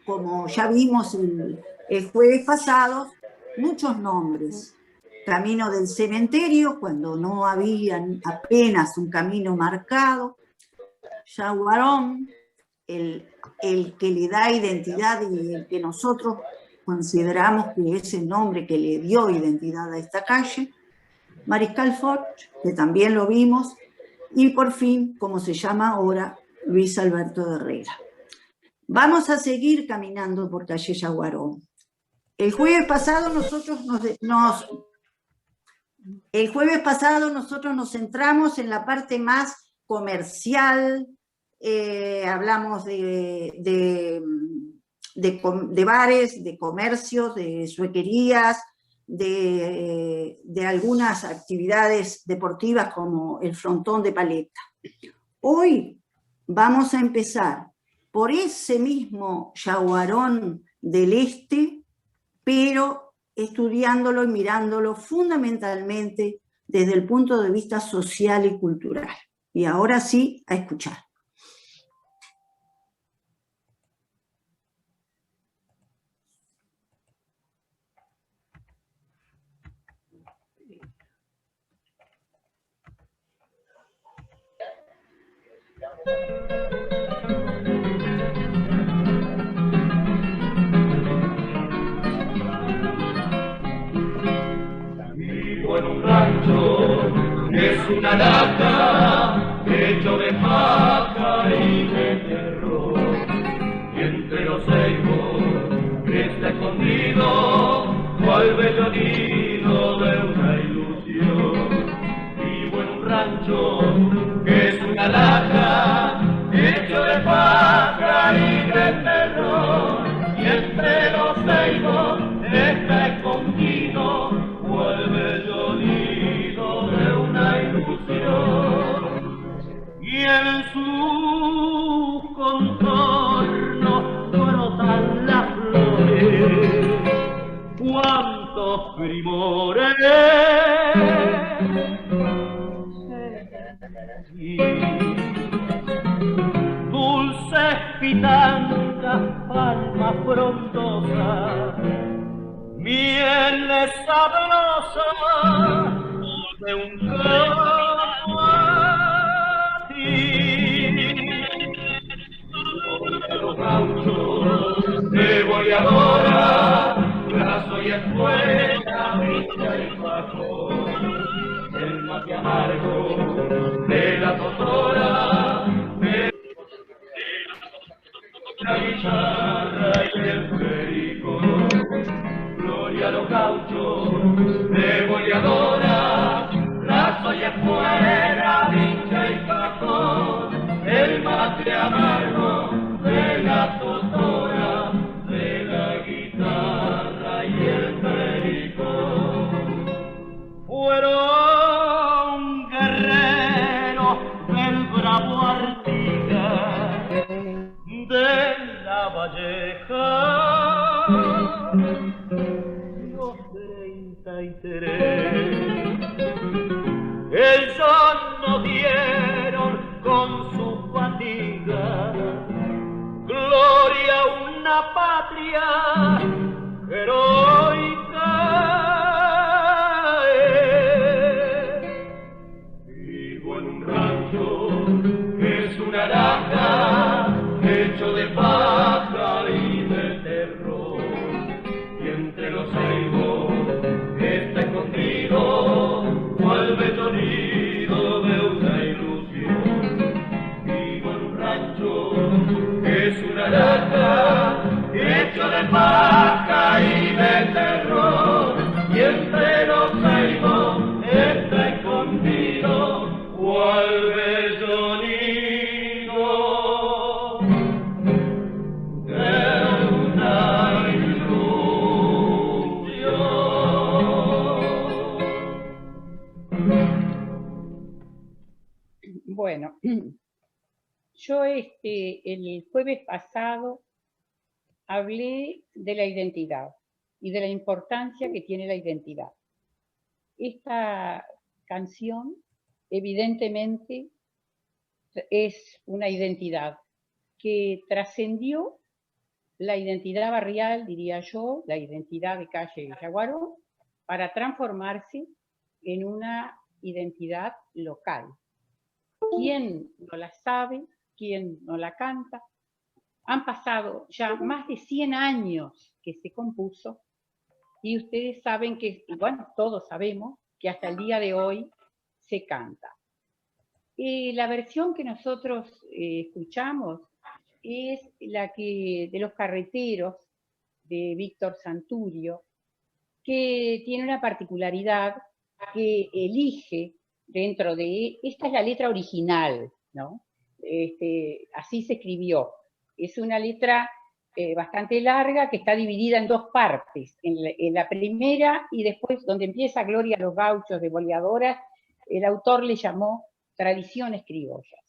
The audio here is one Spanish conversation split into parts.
como ya vimos el jueves pasado, muchos nombres. Camino del cementerio, cuando no había apenas un camino marcado. Yaguarón, el que le da identidad y el que nosotros consideramos que es el nombre que le dio identidad a esta calle. Mariscal Foch, que también lo vimos, y por fin, como se llama ahora, Luis Alberto de Herrera. Vamos a seguir caminando por calle Yaguarón. El jueves pasado nosotros nos centramos en la parte más comercial, hablamos de bares, de comercios, de suequerías, de algunas actividades deportivas como el frontón de paleta. Hoy vamos a empezar por ese mismo Yaguarón del Este, pero estudiándolo y mirándolo fundamentalmente desde el punto de vista social y cultural. Y ahora sí, a escuchar. Vivo en un rancho que es una lata hecho de paja y de terror, y entre los ceibos que está escondido cual bello nido de una ilusión. Vivo en un rancho que es una lata hecho de paja y de terror, y entre los ceibos está escondido cual bello nido de una ilusión. Y en su contorno brotan las flores, cuántos primores. Dulces pitangas, palmas frondosas, mieles sabrosas de un campo a ti. A los gauchos de boleadora, brazo y escuela, vista y bajón, el mate amargo de la totora, de la guitarra y el perico. Gloria a los gauchos de boleadora, brazo y escuela, vincha y cajón, el mate amargo de la totora, de la guitarra y el perico. Fueron guerreros del bravo Artigas, de la Valleja, los 33. Ellos nos dieron con su fatiga gloria a una patria heroica. Vivo en un rancho que es una lata hecho de paja y de terror, y entre los ceibos está escondido cual bello nido de una ilusión. Vivo en un rancho que es una lata hecho de paja y de terror, y entre los ceibos está escondido cual bello nido de una ilusión. Bueno, yo el jueves pasado hablé de la identidad y de la importancia que tiene la identidad. Esta canción evidentemente es una identidad que trascendió la identidad barrial, diría yo, la identidad de calle Yaguaró, para transformarse en una identidad local. ¿Quién no la sabe? ¿Quién no la canta? Han pasado ya más de 100 años que se compuso y ustedes saben que, bueno, todos sabemos que hasta el día de hoy se canta. La versión que nosotros escuchamos es la que de Los Carreteros, de Víctor Santurio, que tiene una particularidad que elige dentro de... Esta es la letra original, ¿no? Así se escribió. Es una letra bastante larga que está dividida en dos partes. En la primera y después donde empieza Gloria a los gauchos de boleadoras, el autor le llamó Tradiciones criollas.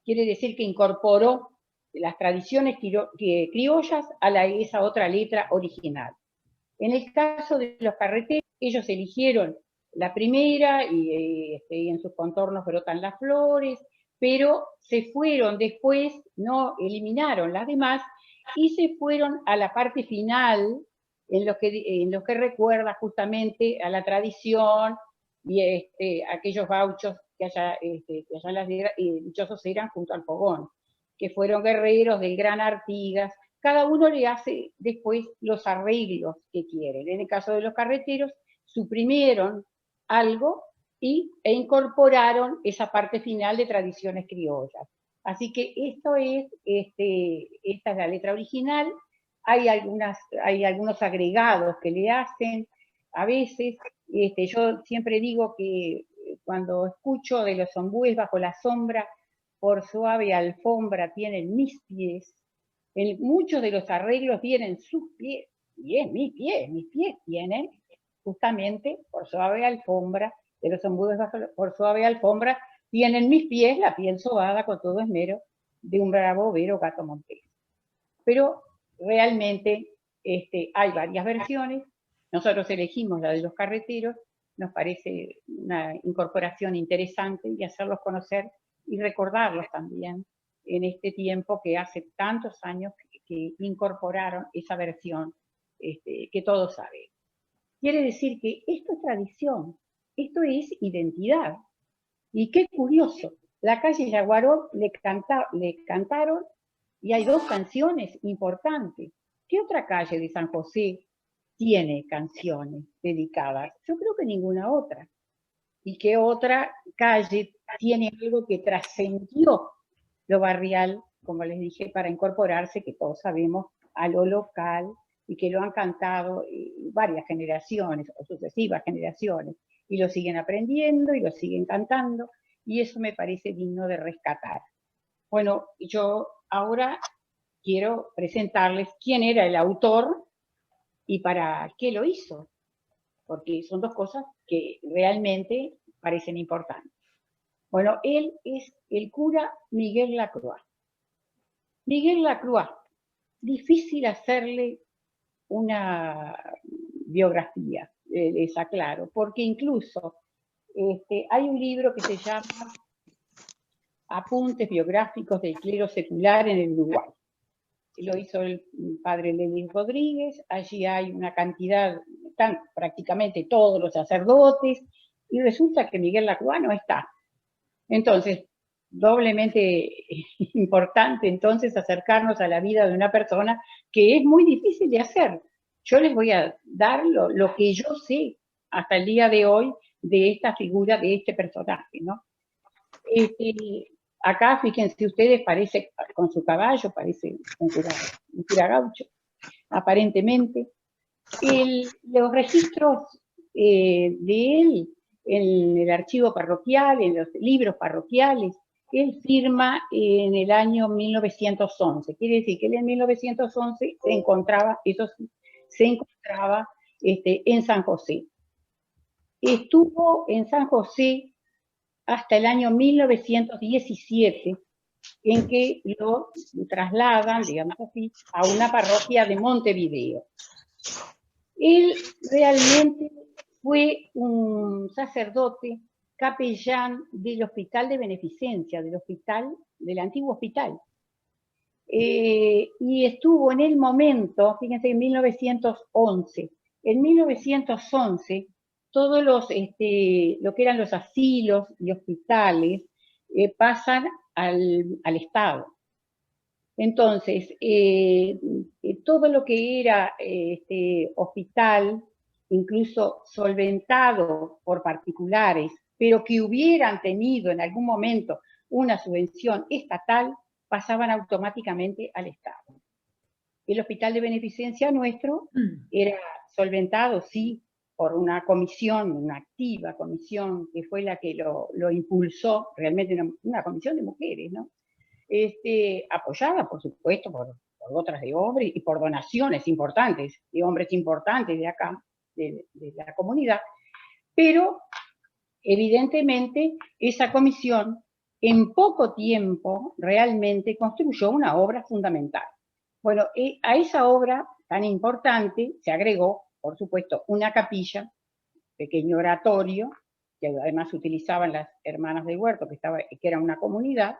Quiere decir que incorporó las tradiciones criollas a esa otra letra original. En el caso de Los Carreteros, ellos eligieron la primera y en sus contornos brotan las flores, pero se fueron después, no eliminaron las demás, y se fueron a la parte final, en lo que recuerda justamente a la tradición y aquellos gauchos que allá las dichosos eran junto al fogón, que fueron guerreros del Gran Artigas. Cada uno le hace después los arreglos que quieren. En el caso de Los Carreteros, suprimieron algo e incorporaron esa parte final de tradiciones criollas. Así que esta es la letra original. Hay algunos agregados que le hacen. A veces, yo siempre digo que cuando escucho de los ombúes bajo la sombra, por suave alfombra tienen mis pies. Muchos de los arreglos tienen sus pies, y es mis pies tienen justamente por suave alfombra, de los ombúes por suave alfombra, tienen mis pies la piel sobada con todo esmero de un bravo vero gato montés. Pero realmente hay varias versiones, nosotros elegimos la de Los Carreteros, nos parece una incorporación interesante y hacerlos conocer y recordarlos también en este tiempo que hace tantos años que incorporaron esa versión que todos saben. Quiere decir que esto es tradición, esto es identidad. Y qué curioso, la calle Yaguaró le cantaron y hay dos canciones importantes. ¿Qué otra calle de San José tiene canciones dedicadas? Yo creo que ninguna otra. ¿Y qué otra calle tiene algo que trascendió lo barrial, como les dije, para incorporarse, que todos sabemos, a lo local y que lo han cantado varias generaciones o sucesivas generaciones y lo siguen aprendiendo y lo siguen cantando y eso me parece digno de rescatar. Bueno, yo ahora quiero presentarles quién era el autor y para qué lo hizo, porque son dos cosas que realmente parecen importantes. Bueno, él es el cura Miguel Lacroix. Miguel Lacroix, difícil hacerle una biografía, les aclaro, porque incluso hay un libro que se llama Apuntes biográficos del clero secular en el Uruguay. Lo hizo el padre Lenin Rodríguez, allí hay una cantidad, están prácticamente todos los sacerdotes, y resulta que Miguel Lacroix no está. Entonces, doblemente importante entonces acercarnos a la vida de una persona que es muy difícil de hacer. Yo les voy a dar lo que yo sé hasta el día de hoy de esta figura, de este personaje, ¿no? Acá, fíjense ustedes, parece con su caballo, parece un cura gaucho, aparentemente. Los registros de él en el archivo parroquial, en los libros parroquiales, él firma en el año 1911. Quiere decir que él en 1911 se encontraba en San José. Estuvo en San José hasta el año 1917, en que lo trasladan, digamos así, a una parroquia de Montevideo. Él realmente fue un sacerdote capellán del Hospital de Beneficencia, del antiguo hospital. y estuvo en el momento, fíjense, en 1911. En 1911, todos los, lo que eran los asilos y hospitales pasan al Estado. Entonces, todo lo que era hospital, incluso solventado por particulares, pero que hubieran tenido en algún momento una subvención estatal, pasaban automáticamente al Estado. El hospital de beneficencia nuestro era solventado, sí, por una comisión, una activa comisión, que fue la que lo impulsó, realmente una comisión de mujeres, ¿no? Apoyada, por supuesto, por otras de hombres y por donaciones importantes, de hombres importantes de acá, de la comunidad, pero evidentemente esa comisión en poco tiempo realmente construyó una obra fundamental. Bueno, a esa obra tan importante se agregó, por supuesto, una capilla, pequeño oratorio, que además utilizaban las hermanas del huerto, que era una comunidad,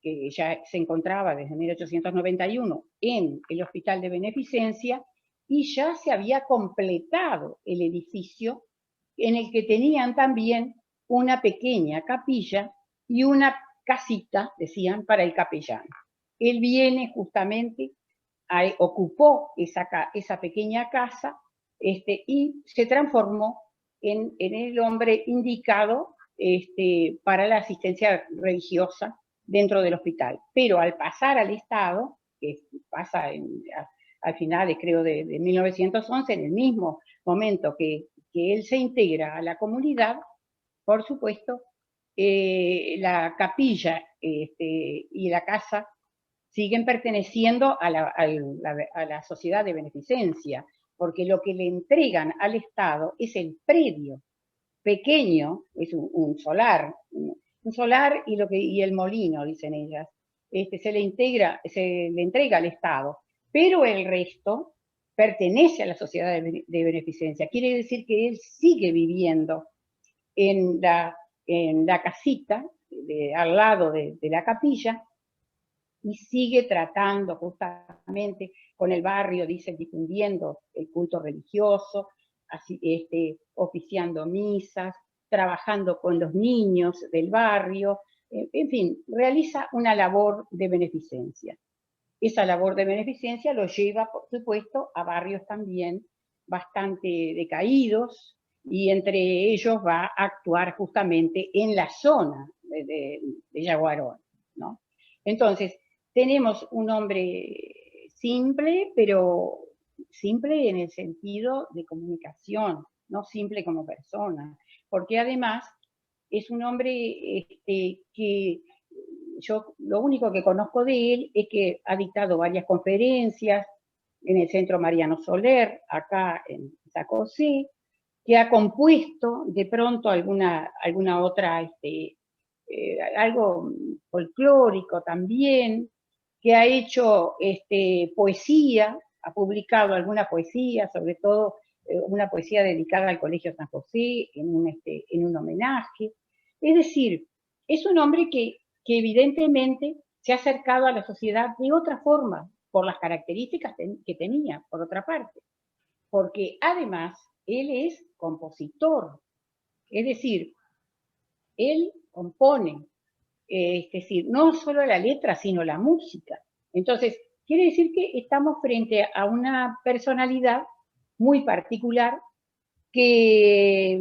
que ya se encontraba desde 1891 en el Hospital de Beneficencia, y ya se había completado el edificio en el que tenían también una pequeña capilla y una casita, decían, para el capellán. Él viene justamente, ocupó esa pequeña casa y se transformó en el hombre indicado para la asistencia religiosa dentro del hospital. Pero al pasar al Estado, que pasa al final, creo, de 1911, en el mismo momento que él se integra a la comunidad, por supuesto, la capilla y la casa siguen perteneciendo a la sociedad de beneficencia, porque lo que le entregan al Estado es el predio pequeño, es un solar y el molino, dicen ellas, se le entrega al Estado, pero el resto pertenece a la sociedad de beneficencia. Quiere decir que él sigue viviendo en la casita al lado de la capilla y sigue tratando justamente con el barrio, dicen, difundiendo el culto religioso, así, oficiando misas, trabajando con los niños del barrio, en fin, realiza una labor de beneficencia. Esa labor de beneficencia lo lleva, por supuesto, a barrios también bastante decaídos, y entre ellos va a actuar justamente en la zona de Yaguarón, ¿no? Entonces, tenemos un hombre simple, pero simple en el sentido de comunicación, no simple como persona, porque además es un hombre que yo lo único que conozco de él es que ha dictado varias conferencias en el Centro Mariano Soler, acá en Sacosí, que ha compuesto de pronto alguna otra, algo folclórico también, que ha hecho poesía, ha publicado alguna poesía, sobre todo una poesía dedicada al Colegio San José, en un homenaje. Es decir, es un hombre que evidentemente se ha acercado a la sociedad de otra forma, por las características que tenía, por otra parte. Porque además, él es compositor, es decir, él compone, es decir, no solo la letra, sino la música. Entonces, quiere decir que estamos frente a una personalidad muy particular que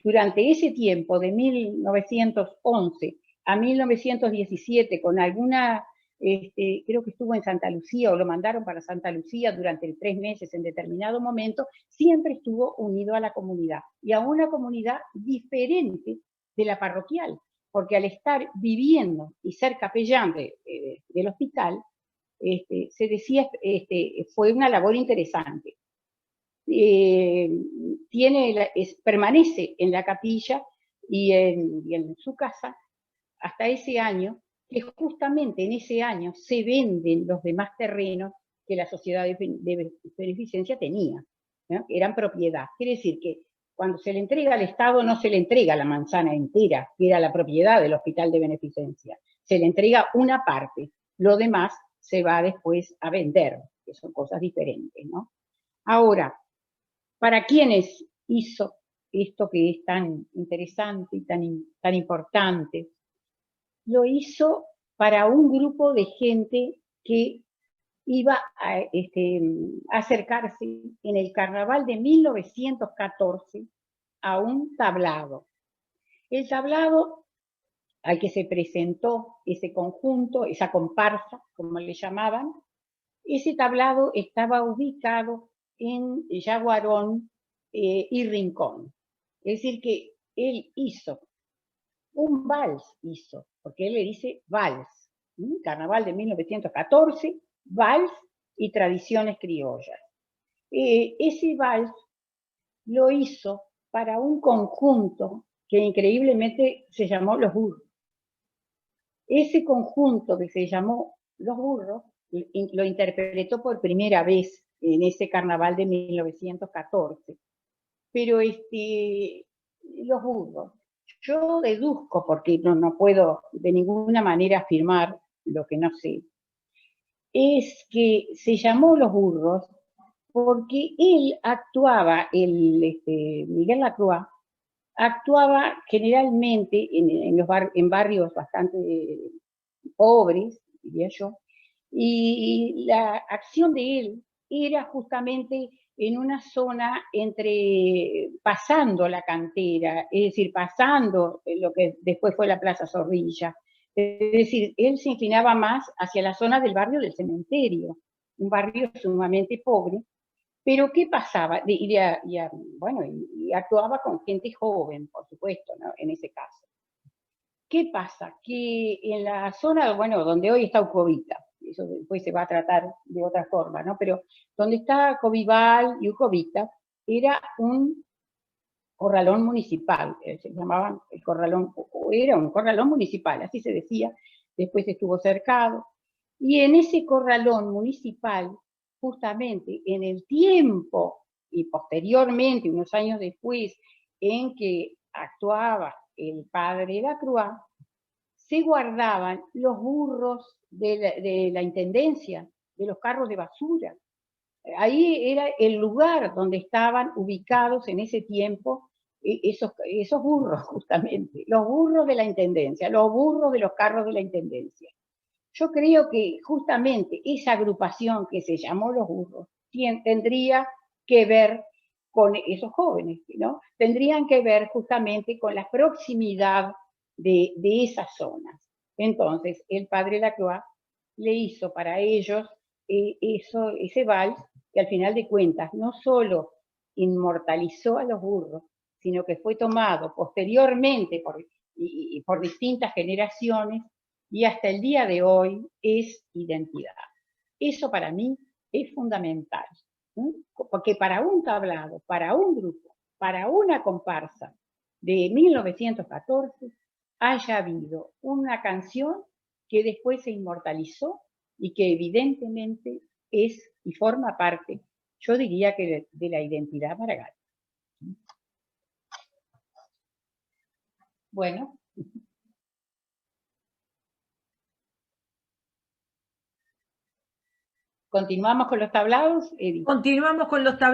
durante ese tiempo, de 1911 a 1917, con alguna, creo que estuvo en Santa Lucía, o lo mandaron para Santa Lucía durante 3 meses en determinado momento, siempre estuvo unido a la comunidad, y a una comunidad diferente de la parroquial, porque al estar viviendo y ser capellán del hospital, se decía, fue una labor interesante. Permanece en la capilla y en su casa hasta ese año, que justamente en ese año se venden los demás terrenos que la sociedad de beneficencia tenía, ¿no? Eran propiedad. Quiere decir que cuando se le entrega al Estado no se le entrega la manzana entera, que era la propiedad del hospital de beneficencia, se le entrega una parte, lo demás se va después a vender, que son cosas diferentes, ¿no? Ahora, ¿para quiénes hizo esto que es tan interesante y tan importante? Lo hizo para un grupo de gente que iba a acercarse en el carnaval de 1914 a un tablado. El tablado al que se presentó ese conjunto, esa comparsa, como le llamaban, ese tablado estaba ubicado en Yaguarón y Rincón. Es decir, que él hizo un vals, porque él le dice vals, Carnaval de 1914, vals y tradiciones criollas. Ese vals lo hizo para un conjunto que increíblemente se llamó Los Burros. Ese conjunto que se llamó Los Burros lo interpretó por primera vez en ese carnaval de 1914. Pero Los Burros, yo deduzco, porque no puedo de ninguna manera afirmar lo que no sé, es que se llamó Los Burros porque él actuaba, Miguel Lacroix, actuaba generalmente en barrios bastante pobres, diría yo, y la acción de él era justamente en una zona pasando la cantera, es decir, pasando lo que después fue la Plaza Zorrilla. Es decir, él se inclinaba más hacia la zona del barrio del Cementerio, un barrio sumamente pobre. Pero ¿qué pasaba? Y actuaba con gente joven, por supuesto, ¿no? En ese caso. ¿Qué pasa? Que en la zona, donde hoy está Ucovita, eso después se va a tratar de otra forma, ¿no? Pero donde está Covival y Ucovita, era un corralón municipal, se llamaban el corralón, era un corralón municipal, así se decía, después estuvo cercado, y en ese corralón municipal, justamente en el tiempo y posteriormente, unos años después, en que actuaba el padre Lacroix, se guardaban los burros de la intendencia, de los carros de basura. Ahí era el lugar donde estaban ubicados en ese tiempo esos burros, justamente, los burros de la intendencia, los burros de los carros de la intendencia. Yo creo que justamente esa agrupación que se llamó Los Burros tendría que ver con esos jóvenes, ¿no? Tendrían que ver justamente con la proximidad de esas zonas. Entonces, el padre Lacroix le hizo para ellos ese vals que al final de cuentas no solo inmortalizó a los burros, sino que fue tomado posteriormente por distintas generaciones y hasta el día de hoy es identidad. Eso para mí es fundamental, ¿sí? Porque para un tablado, para un grupo, para una comparsa de 1914, haya habido una canción que después se inmortalizó y que evidentemente es y forma parte, yo diría que de la identidad maragaria. Bueno. ¿Continuamos con los tablados, Edith? Continuamos con los tablados.